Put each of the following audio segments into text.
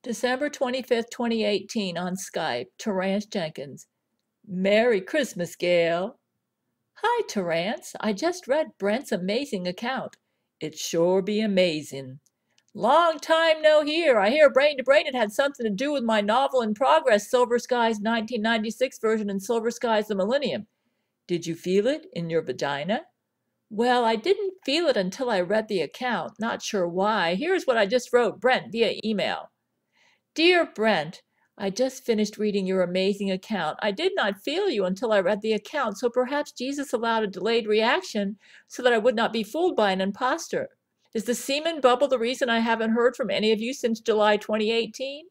December 25th, 2018 on Skype, Terrance Jenkins. Merry Christmas, Gail. Hi, Terrance. I just read Brent's amazing account. It sure be amazing. Long time no hear. I hear Brain to Brain it had something to do with my novel in progress, Silver Skies 1996 version and Silver Skies the Millennium. Did you feel it in your vagina? Well, I didn't feel it until I read the account. Not sure why. Here's what I just wrote Brent via email. Dear Brent, I just finished reading your amazing account. I did not feel you until I read the account, so perhaps Jesus allowed a delayed reaction so that I would not be fooled by an imposter. Is the semen bubble the reason I haven't heard from any of you since July 2018?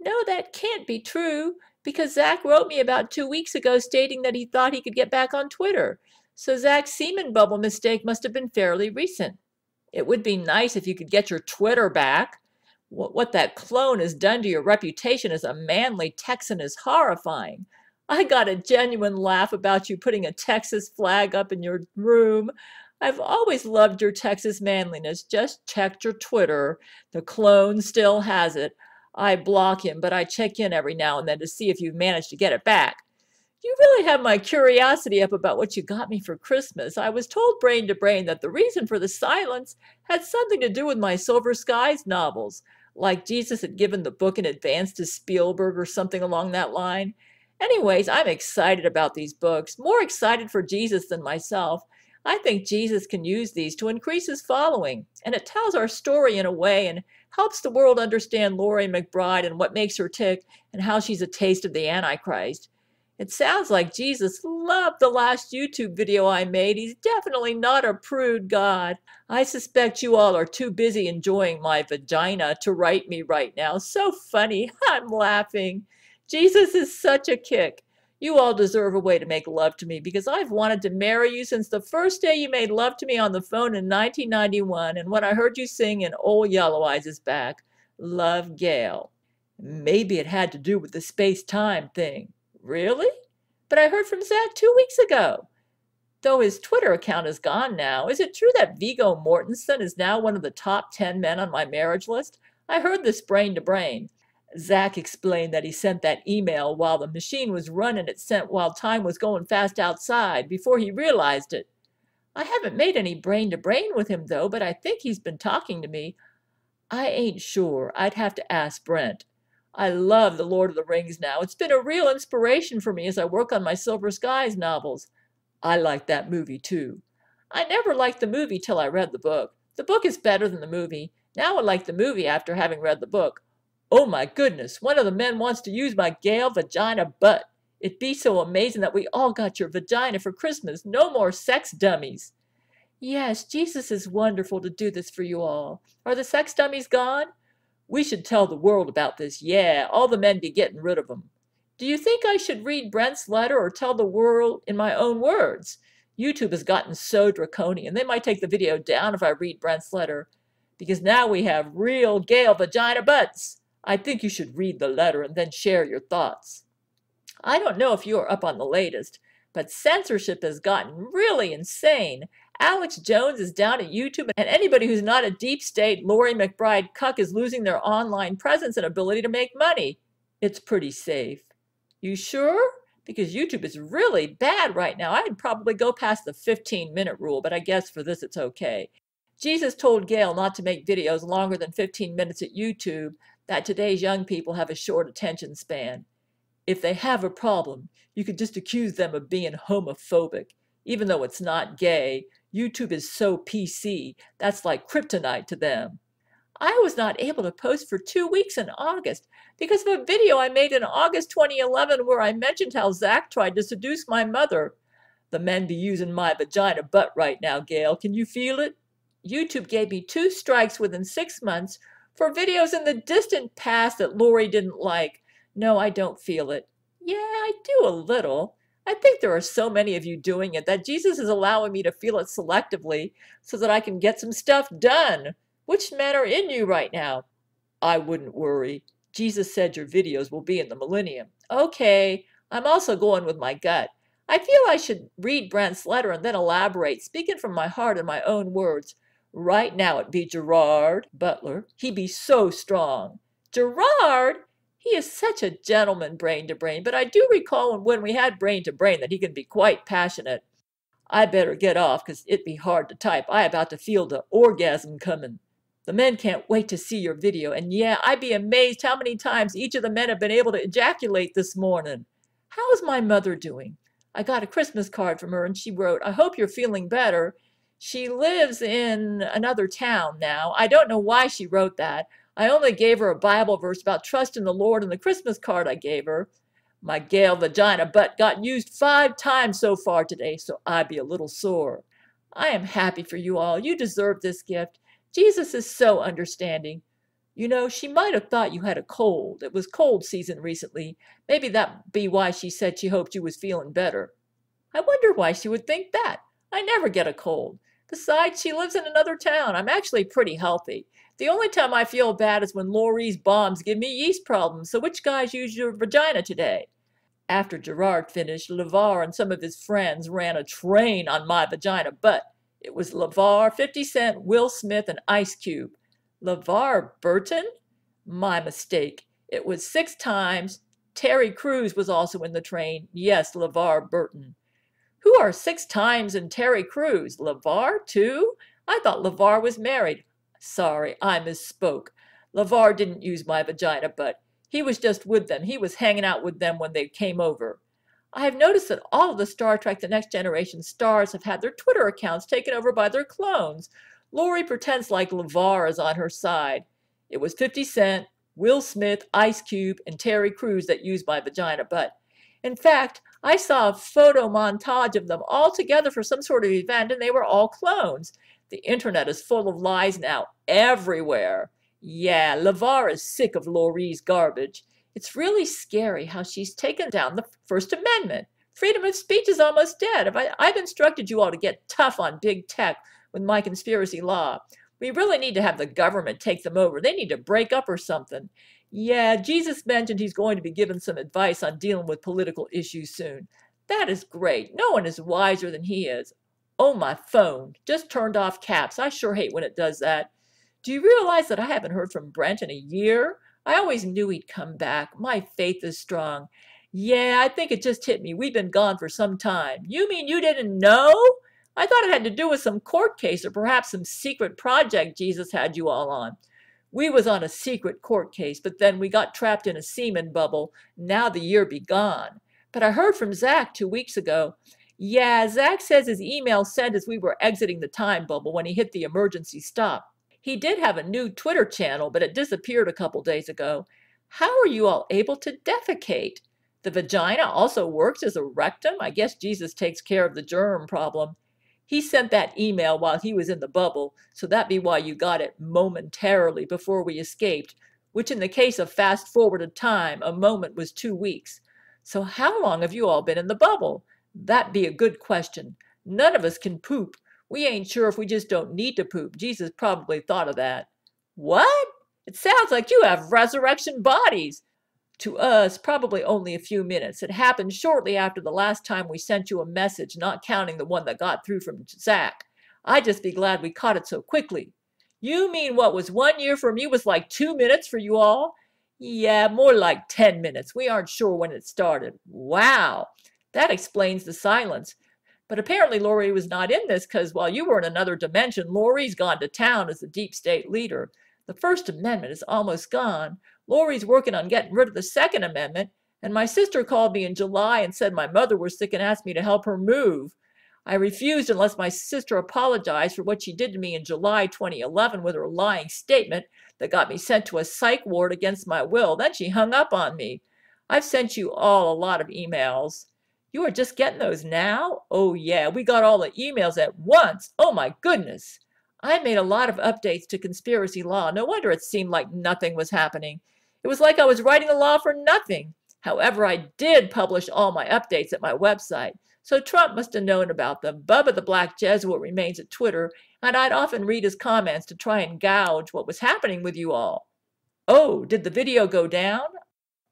No, that can't be true, because Zach wrote me about 2 weeks ago stating that he thought he could get back on Twitter. So Zach's semen bubble mistake must have been fairly recent. It would be nice if you could get your Twitter back. What that clone has done to your reputation as a manly Texan is horrifying. I got a genuine laugh about you putting a Texas flag up in your room. I've always loved your Texas manliness. Just checked your Twitter. The clone still has it. I block him, but I check in every now and then to see if you've managed to get it back. You really have my curiosity up about what you got me for Christmas. I was told Brain to Brain that the reason for the silence had something to do with my Silver Skies novels, like Jesus had given the book in advance to Spielberg or something along that line. Anyways, I'm excited about these books, more excited for Jesus than myself. I think Jesus can use these to increase his following, and it tells our story in a way and helps the world understand Laurie McBride and what makes her tick and how she's a taste of the Antichrist. It sounds like Jesus loved the last YouTube video I made. He's definitely not a prude God. I suspect you all are too busy enjoying my vagina to write me right now. So funny. I'm laughing. Jesus is such a kick. You all deserve a way to make love to me because I've wanted to marry you since the first day you made love to me on the phone in 1991 and when I heard you sing in Old Yellow Eyes is Back. Love, Gail. Maybe it had to do with the space-time thing. Really? But I heard from Zach 2 weeks ago. Though his Twitter account is gone now, is it true that Viggo Mortensen is now one of the top 10 men on my marriage list? I heard this Brain to Brain. Zach explained that he sent that email while the machine was running it sent while time was going fast outside before he realized it. I haven't made any Brain to Brain with him though, but I think he's been talking to me. I ain't sure. I'd have to ask Brent. I love The Lord of the Rings now. It's been a real inspiration for me as I work on my Silver Skies novels. I like that movie too. I never liked the movie till I read the book. The book is better than the movie. Now I like the movie after having read the book. Oh my goodness, one of the men wants to use my Gail Vagina-Butt. It'd be so amazing that we all got your vagina for Christmas. No more sex dummies. Yes, Jesus is wonderful to do this for you all. Are the sex dummies gone? We should tell the world about this. Yeah, all the men be getting rid of them. Do you think I should read Brent's letter or tell the world in my own words? YouTube has gotten so draconian. They might take the video down if I read Brent's letter. Because now we have real Gail Vagina-Butts. I think you should read the letter and then share your thoughts. I don't know if you are up on the latest, but censorship has gotten really insane. Alex Jones is down at YouTube, and anybody who's not a deep state Laurie McBride cuck is losing their online presence and ability to make money. It's pretty safe. You sure? Because YouTube is really bad right now. I'd probably go past the 15-minute rule, but I guess for this it's okay. Jesus told Gail not to make videos longer than 15 minutes at YouTube, that today's young people have a short attention span. If they have a problem, you could just accuse them of being homophobic. Even though it's not gay, YouTube is so PC, that's like kryptonite to them. I was not able to post for 2 weeks in August because of a video I made in August 2011 where I mentioned how Zach tried to seduce my mother. The men be using my vagina-butt right now, Gail. Can you feel it? YouTube gave me 2 strikes within 6 months for videos in the distant past that Laurie didn't like. No, I don't feel it. Yeah, I do a little. I think there are so many of you doing it that Jesus is allowing me to feel it selectively so that I can get some stuff done. Which men are in you right now? I wouldn't worry. Jesus said your videos will be in the millennium. Okay, I'm also going with my gut. I feel I should read Brent's letter and then elaborate, speaking from my heart in my own words. Right now it'd be Gerard Butler. He be so strong. Gerard? He is such a gentleman, brain to brain, but I do recall when we had brain to brain that he can be quite passionate. I better get off, 'cause it'd be hard to type. I about to feel the orgasm coming. The men can't wait to see your video, and yeah, I'd be amazed how many times each of the men have been able to ejaculate this morning. How is my mother doing? I got a Christmas card from her, and she wrote, I hope you're feeling better. She lives in another town now. I don't know why she wrote that. I only gave her a Bible verse about trust in the Lord in the Christmas card I gave her. My Gail Vagina-Butt got used 5 times so far today, so I'd be a little sore. I am happy for you all. You deserve this gift. Jesus is so understanding. You know, she might have thought you had a cold. It was cold season recently. Maybe that'd be why she said she hoped you was feeling better. I wonder why she would think that. I never get a cold. Besides, she lives in another town. I'm actually pretty healthy. The only time I feel bad is when Laurie's bombs give me yeast problems. So which guys used your vagina today? After Gerard finished, LeVar and some of his friends ran a train on my Vagina-Butt. It was LeVar, 50 Cent, Will Smith, and Ice Cube. LeVar Burton? My mistake. It was 6 times. Terry Crews was also in the train. Yes, LeVar Burton. Who are 6 times and Terry Crews? LeVar, too? I thought LeVar was married. Sorry, I misspoke. LeVar didn't use my Vagina-Butt. He was just with them. He was hanging out with them when they came over. I have noticed that all of the Star Trek The Next Generation stars have had their Twitter accounts taken over by their clones. Laurie pretends like LeVar is on her side. It was 50 Cent, Will Smith, Ice Cube, and Terry Crews that used my Vagina-Butt. In fact, I saw a photo montage of them all together for some sort of event, and they were all clones. The internet is full of lies now, everywhere. Yeah, LeVar is sick of Laurie's garbage. It's really scary how she's taken down the First Amendment. Freedom of speech is almost dead. I've instructed you all to get tough on big tech with my conspiracy law. We really need to have the government take them over. They need to break up or something. Yeah, Jesus mentioned he's going to be given some advice on dealing with political issues soon. That is great. No one is wiser than he is. Oh, my phone just turned off caps. I sure hate when it does that. Do you realize that I haven't heard from Brent in a year? I always knew he'd come back. My faith is strong. Yeah, I think it just hit me. We've been gone for some time. You mean you didn't know? I thought it had to do with some court case or perhaps some secret project Jesus had you all on. We was on a secret court case, but then we got trapped in a semen bubble. Now the year be gone. But I heard from Zach 2 weeks ago. Yeah, Zach says his email sent as we were exiting the time bubble when he hit the emergency stop. He did have a new Twitter channel, but it disappeared a couple days ago. How are you all able to defecate? The vagina also works as a rectum? I guess Jesus takes care of the germ problem. He sent that email while he was in the bubble, so that'd be why you got it momentarily before we escaped, which in the case of fast-forwarded time, a moment was 2 weeks. So how long have you all been in the bubble? That'd be a good question. None of us can poop. We ain't sure if we just don't need to poop. Jesus probably thought of that. What? It sounds like you have resurrection bodies. To us, probably only a few minutes. It happened shortly after the last time we sent you a message, not counting the one that got through from Zach. I'd just be glad we caught it so quickly. You mean what was 1 year for me was like 2 minutes for you all? Yeah, more like 10 minutes. We aren't sure when it started. Wow. That explains the silence. But apparently Laurie was not in this because while you were in another dimension, Laurie's gone to town as a deep state leader. The First Amendment is almost gone. Laurie's working on getting rid of the Second Amendment, and my sister called me in July and said my mother was sick and asked me to help her move. I refused unless my sister apologized for what she did to me in July 2011 with her lying statement that got me sent to a psych ward against my will. Then she hung up on me. I've sent you all a lot of emails. You are just getting those now? Oh yeah, we got all the emails at once. Oh my goodness. I made a lot of updates to conspiracy law. No wonder it seemed like nothing was happening. It was like I was writing the law for nothing. However, I did publish all my updates at my website, so Trump must have known about them. Bubba the Black Jesuit remains at Twitter, and I'd often read his comments to try and gouge what was happening with you all. Oh, did the video go down?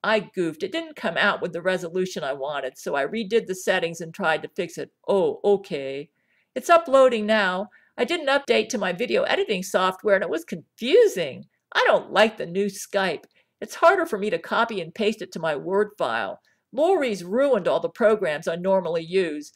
I goofed. It didn't come out with the resolution I wanted, so I redid the settings and tried to fix it. Oh, okay. It's uploading now. I did an update to my video editing software, and it was confusing. I don't like the new Skype. It's harder for me to copy and paste it to my Word file. Laurie's ruined all the programs I normally use.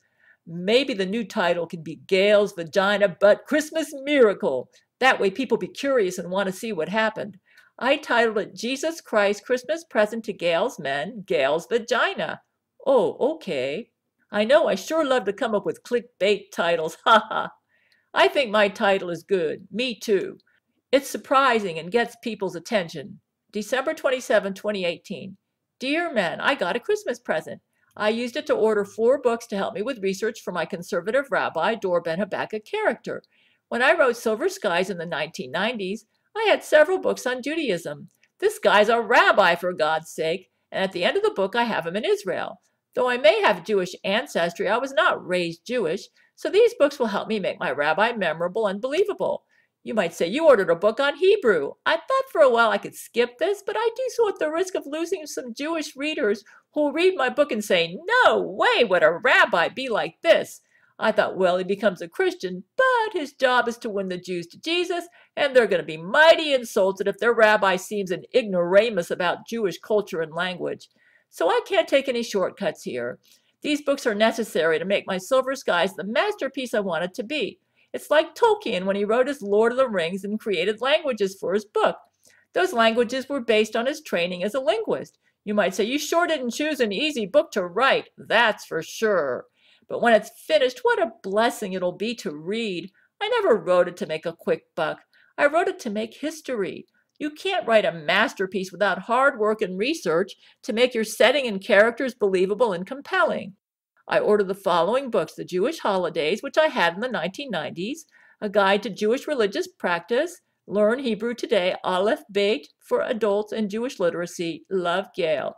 Maybe the new title can be Gail's Vagina-Butt Christmas Miracle. That way people be curious and want to see what happened. I titled it Jesus Christ Christmas Present to Gail's Men, Gail's Vagina. Oh, okay. I know I sure love to come up with clickbait titles, haha. I think my title is good. Me too. It's surprising and gets people's attention. December 27, 2018. Dear men, I got a Christmas present. I used it to order 4 books to help me with research for my conservative rabbi, Dor Ben Habakkuk character. When I wrote Silver Skies in the 1990s, I had several books on Judaism. This guy's a rabbi, for God's sake, and at the end of the book I have him in Israel. Though I may have Jewish ancestry, I was not raised Jewish, so these books will help me make my rabbi memorable and believable. You might say you ordered a book on Hebrew. I thought for a while I could skip this, but I do so at the risk of losing some Jewish readers who'll read my book and say, no way would a rabbi be like this. I thought, well, he becomes a Christian, but his job is to win the Jews to Jesus, and they're going to be mighty insulted if their rabbi seems an ignoramus about Jewish culture and language. So I can't take any shortcuts here. These books are necessary to make my Silver Skies the masterpiece I want it to be. It's like Tolkien when he wrote his Lord of the Rings and created languages for his book. Those languages were based on his training as a linguist. You might say, you sure didn't choose an easy book to write. That's for sure. But when it's finished, what a blessing it'll be to read. I never wrote it to make a quick buck. I wrote it to make history. You can't write a masterpiece without hard work and research to make your setting and characters believable and compelling. I ordered the following books: The Jewish Holidays, which I had in the 1990s, A Guide to Jewish Religious Practice, Learn Hebrew Today, Aleph Beit for Adults and Jewish Literacy, Love, Gail.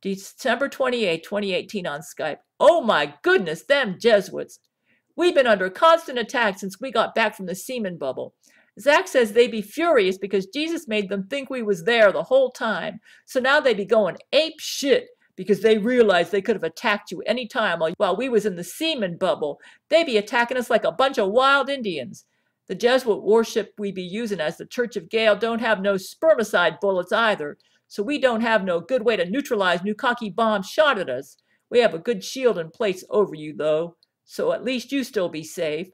December 28, 2018 on Skype. Oh my goodness, them Jesuits. We've been under constant attack since we got back from the Semen Bubble. Zach says they be furious because Jesus made them think we was there the whole time. So now they be going ape shit because they realized they could have attacked you any time while we was in the Semen Bubble. They be attacking us like a bunch of wild Indians. The Jesuit warship we be using as the Church of Gail don't have no spermicide bullets either, so we don't have no good way to neutralize Nukaki bombs shot at us. We have a good shield in place over you, though, so at least you still be safe.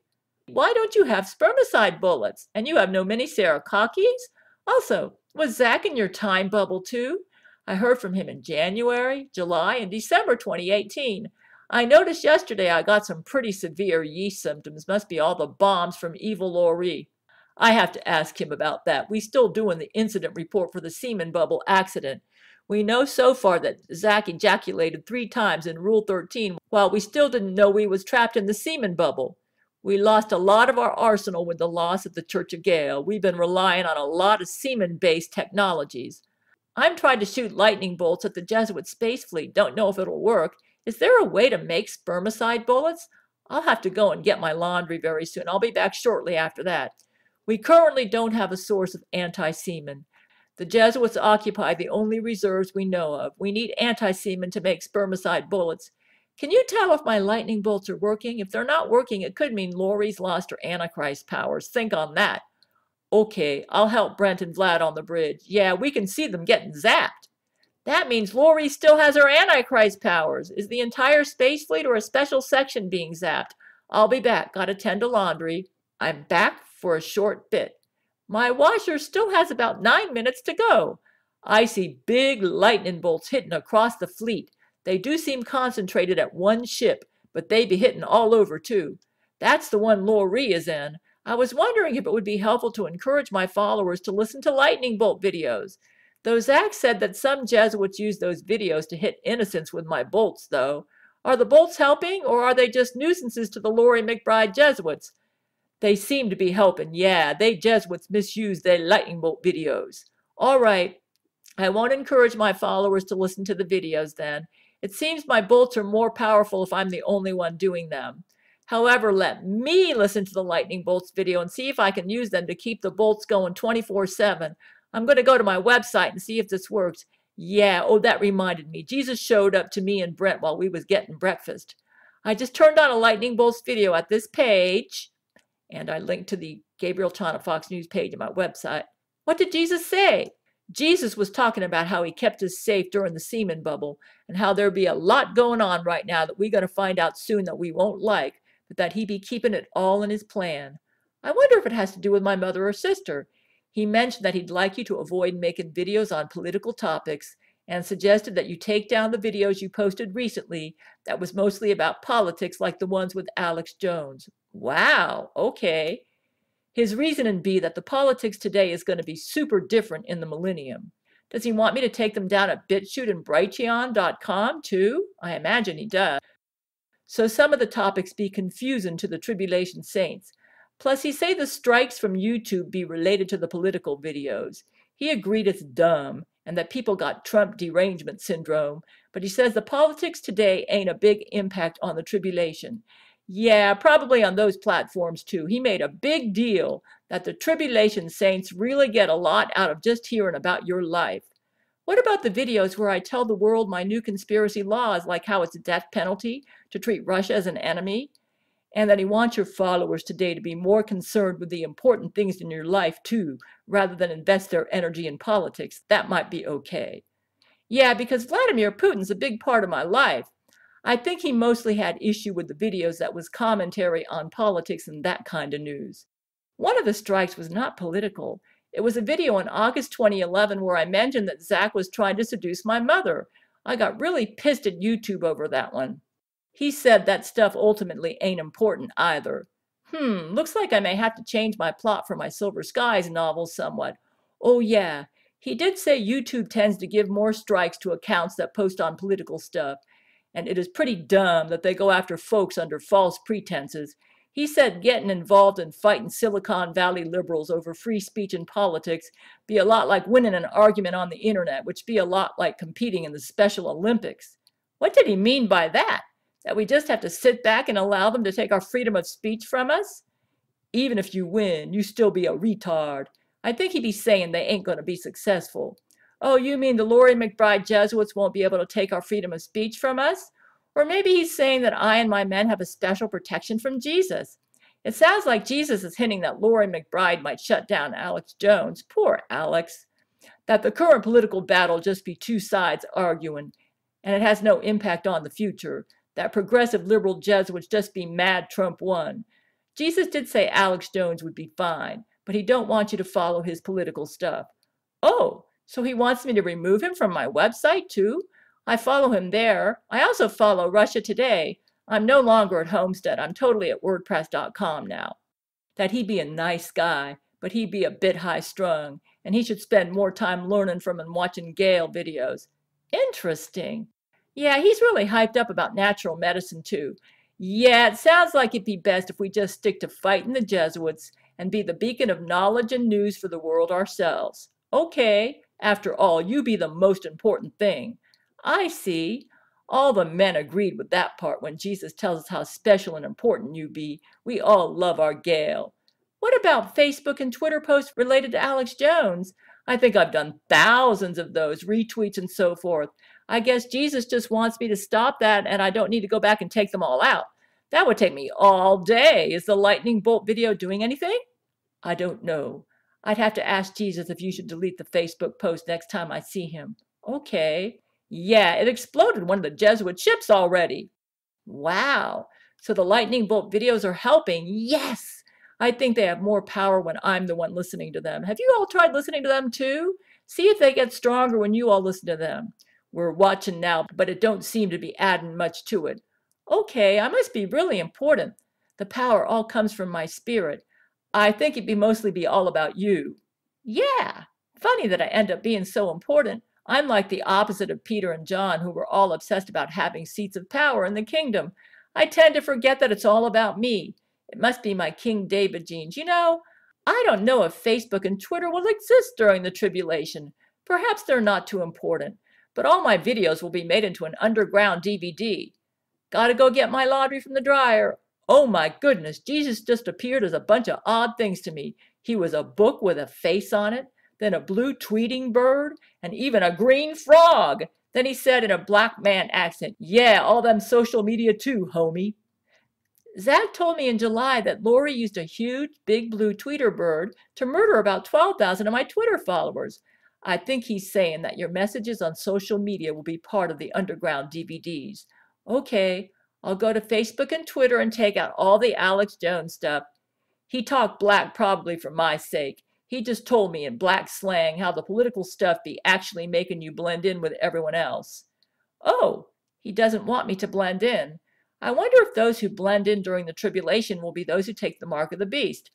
Why don't you have spermicide bullets? And you have no mini Sarakakis? Also, was Zach in your time bubble too? I heard from him in January, July, and December 2018. I noticed yesterday I got some pretty severe yeast symptoms. Must be all the bombs from evil Laurie. I have to ask him about that. We still doing the incident report for the Semen Bubble accident. We know so far that Zach ejaculated 3 times in Rule 13, while we still didn't know we was trapped in the Semen Bubble. We lost a lot of our arsenal with the loss of the Church of Gail. We've been relying on a lot of semen-based technologies. I'm trying to shoot lightning bolts at the Jesuit space fleet. Don't know if it'll work. Is there a way to make spermicide bullets? I'll have to go and get my laundry very soon. I'll be back shortly after that. We currently don't have a source of anti-semen. The Jesuits occupy the only reserves we know of. We need anti-semen to make spermicide bullets. Can you tell if my lightning bolts are working? If they're not working, it could mean Laurie's lost her Antichrist powers. Think on that. Okay, I'll help Brent and Vlad on the bridge. Yeah, we can see them getting zapped. That means Laurie still has her Antichrist powers. Is the entire space fleet or a special section being zapped? I'll be back. Gotta tend to laundry. I'm back for a short bit. My washer still has about 9 minutes to go. I see big lightning bolts hitting across the fleet. They do seem concentrated at one ship, but they be hitting all over too. That's the one Laurie is in. I was wondering if it would be helpful to encourage my followers to listen to lightning bolt videos. Though Zach said that some Jesuits use those videos to hit innocents with my bolts, though. Are the bolts helping, or are they just nuisances to the Laurie McBride Jesuits? They seem to be helping. Yeah, they Jesuits misuse their lightning bolt videos. All right, I won't encourage my followers to listen to the videos then. It seems my bolts are more powerful if I'm the only one doing them. However, let me listen to the lightning bolts video and see if I can use them to keep the bolts going 24/7. I'm going to go to my website and see if this works. Yeah, oh, that reminded me. Jesus showed up to me and Brent while we was getting breakfast. I just turned on a lightning bolts video at this page, and I linked to the Gabriel Chana Fox News page on my website. What did Jesus say? Jesus was talking about how he kept us safe during the semen bubble and how there'd be a lot going on right now that we're going to find out soon that we won't like, but that he'd be keeping it all in his plan. I wonder if it has to do with my mother or sister. He mentioned that he'd like you to avoid making videos on political topics and suggested that you take down the videos you posted recently that was mostly about politics, like the ones with Alex Jones. Wow, okay. His reasoning be that the politics today is going to be super different in the millennium. Does he want me to take them down at BitChute and Brighteon.com too? I imagine he does. So some of the topics be confusing to the tribulation saints. Plus, he say the strikes from YouTube be related to the political videos. He agreed it's dumb and that people got Trump derangement syndrome, but he says the politics today ain't a big impact on the tribulation. Yeah, probably on those platforms too. He made a big deal that the tribulation saints really get a lot out of just hearing about your life. What about the videos where I tell the world my new conspiracy laws, like how it's a death penalty to treat Russia as an enemy? And that he wants your followers today to be more concerned with the important things in your life too, rather than invest their energy in politics. That might be okay. Yeah, because Vladimir Putin's a big part of my life. I think he mostly had issue with the videos that was commentary on politics and that kind of news. One of the strikes was not political. It was a video in August 2011 where I mentioned that Zach was trying to seduce my mother. I got really pissed at YouTube over that one. He said that stuff ultimately ain't important either. Looks like I may have to change my plot for my Silver Skies novel somewhat. Oh yeah, he did say YouTube tends to give more strikes to accounts that post on political stuff, and it is pretty dumb that they go after folks under false pretenses. He said getting involved in fighting Silicon Valley liberals over free speech and politics be a lot like winning an argument on the internet, which be a lot like competing in the Special Olympics. What did he mean by that? That we just have to sit back and allow them to take our freedom of speech from us? Even if you win, you still be a retard. I think he'd be saying they ain't going to be successful. Oh, you mean the Laurie McBride Jesuits won't be able to take our freedom of speech from us? Or maybe he's saying that I and my men have a special protection from Jesus. It sounds like Jesus is hinting that Laurie McBride might shut down Alex Jones. Poor Alex. That the current political battle just be two sides arguing, and it has no impact on the future. That progressive liberal Jesuits just be mad Trump won. Jesus did say Alex Jones would be fine, but he don't want you to follow his political stuff. Oh, so he wants me to remove him from my website too? I follow him there. I also follow Russia Today. I'm no longer at Homestead. I'm totally at WordPress.com now. That he be a nice guy, but he be a bit high-strung, and he should spend more time learning from and watching Gail videos. Interesting. Yeah, he's really hyped up about natural medicine too. Yeah, it sounds like it'd be best if we just stick to fighting the Jesuits and be the beacon of knowledge and news for the world ourselves. Okay, after all, you be the most important thing. I see. All the men agreed with that part when Jesus tells us how special and important you be. We all love our Gail. What about Facebook and Twitter posts related to Alex Jones? I think I've done thousands of those, retweets and so forth. I guess Jesus just wants me to stop that and I don't need to go back and take them all out. That would take me all day. Is the lightning bolt video doing anything? I don't know. I'd have to ask Jesus if you should delete the Facebook post next time I see him. Okay. Yeah, it exploded one of the Jesuit ships already. Wow. So the lightning bolt videos are helping. Yes. I think they have more power when I'm the one listening to them. Have you all tried listening to them too? See if they get stronger when you all listen to them. We're watching now, but it don't seem to be adding much to it. Okay, I must be really important. The power all comes from my spirit. I think it'd mostly be all about you. Yeah, funny that I end up being so important. I'm like the opposite of Peter and John, who were all obsessed about having seats of power in the kingdom. I tend to forget that it's all about me. It must be my King David genes. You know, I don't know if Facebook and Twitter will exist during the tribulation. Perhaps they're not too important. But all my videos will be made into an underground DVD. Gotta go get my laundry from the dryer. Oh my goodness, Jesus just appeared as a bunch of odd things to me. He was a book with a face on it, then a blue tweeting bird, and even a green frog. Then he said in a black man accent, yeah, all them social media too, homie. Zach told me in July that Laurie used a huge, big blue tweeter bird to murder about 12,000 of my Twitter followers. I think he's saying that your messages on social media will be part of the underground DVDs. Okay, I'll go to Facebook and Twitter and take out all the Alex Jones stuff. He talked black probably for my sake. He just told me in black slang how the political stuff be actually making you blend in with everyone else. Oh, he doesn't want me to blend in. I wonder if those who blend in during the tribulation will be those who take the mark of the beast.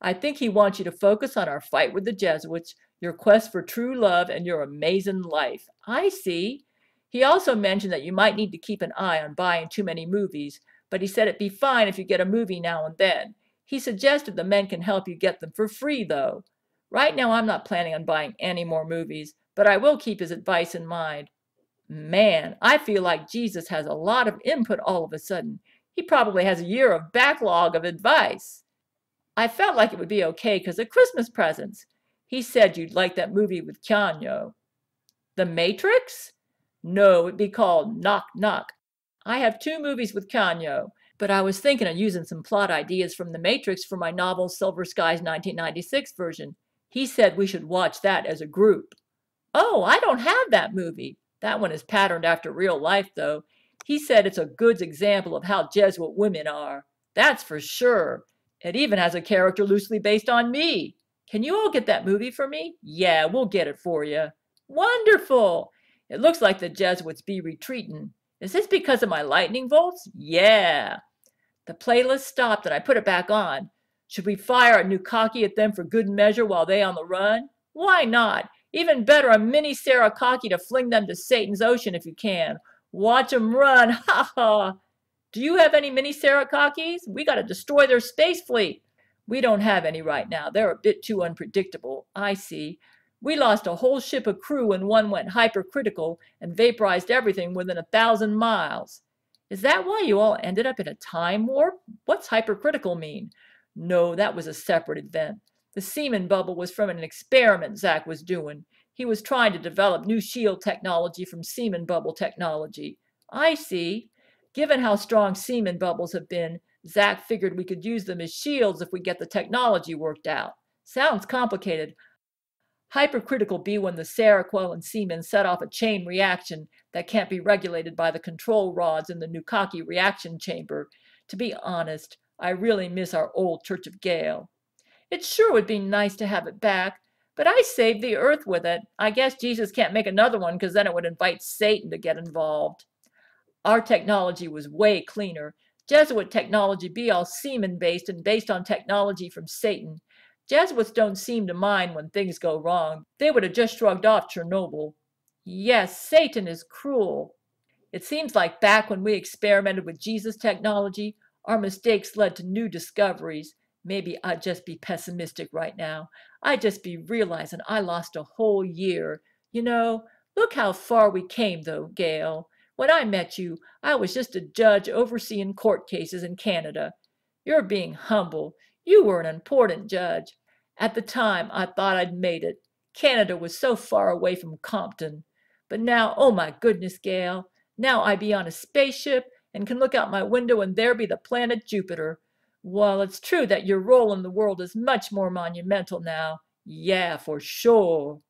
I think he wants you to focus on our fight with the Jesuits, your quest for true love, and your amazing life. I see. He also mentioned that you might need to keep an eye on buying too many movies, but he said it'd be fine if you get a movie now and then. He suggested the men can help you get them for free, though. Right now, I'm not planning on buying any more movies, but I will keep his advice in mind. Man, I feel like Jesus has a lot of input all of a sudden. He probably has a year of backlog of advice. I felt like it would be okay because of Christmas presents. He said you'd like that movie with Keanu. The Matrix? No, it'd be called Knock Knock. I have 2 movies with Keanu, but I was thinking of using some plot ideas from The Matrix for my novel Silver Skies 1996 version. He said we should watch that as a group. Oh, I don't have that movie. That one is patterned after real life, though. He said it's a good example of how Jesuit women are. That's for sure. It even has a character loosely based on me. Can you all get that movie for me? Yeah, we'll get it for you. Wonderful. It looks like the Jesuits be retreating. Is this because of my lightning bolts? Yeah. The playlist stopped and I put it back on. Should we fire a new cocky at them for good measure while they on the run? Why not? Even better, a mini Sarah cocky to fling them to Satan's ocean if you can. Watch 'em run. Ha ha. Do you have any mini Sarah cockies? We got to destroy their space fleet. We don't have any right now. They're a bit too unpredictable. I see. We lost a whole ship of crew when one went hypercritical and vaporized everything within 1,000 miles. Is that why you all ended up in a time warp? What's hypercritical mean? No, that was a separate event. The Semen Bubble was from an experiment Zach was doing. He was trying to develop new shield technology from Semen Bubble technology. I see. Given how strong Semen Bubbles have been, Zach figured we could use them as shields if we get the technology worked out. Sounds complicated. Hypercritical be when the Seroquel and semen set off a chain reaction that can't be regulated by the control rods in the Nukaki reaction chamber. To be honest, I really miss our old Church of Gail. It sure would be nice to have it back, but I saved the earth with it. I guess Jesus can't make another one because then it would invite Satan to get involved. Our technology was way cleaner. Jesuit technology be all semen-based and based on technology from Satan. Jesuits don't seem to mind when things go wrong. They would have just shrugged off Chernobyl. Yes, Satan is cruel. It seems like back when we experimented with Jesus technology, our mistakes led to new discoveries. Maybe I'd just be pessimistic right now. I'd just be realizing I lost a whole year. You know, look how far we came, though, Gail. When I met you, I was just a judge overseeing court cases in Canada. You're being humble. You were an important judge. At the time, I thought I'd made it. Canada was so far away from Compton. But now, oh my goodness, Gail, now I be on a spaceship and can look out my window and there be the planet Jupiter. Well, it's true that your role in the world is much more monumental now. Yeah, for sure.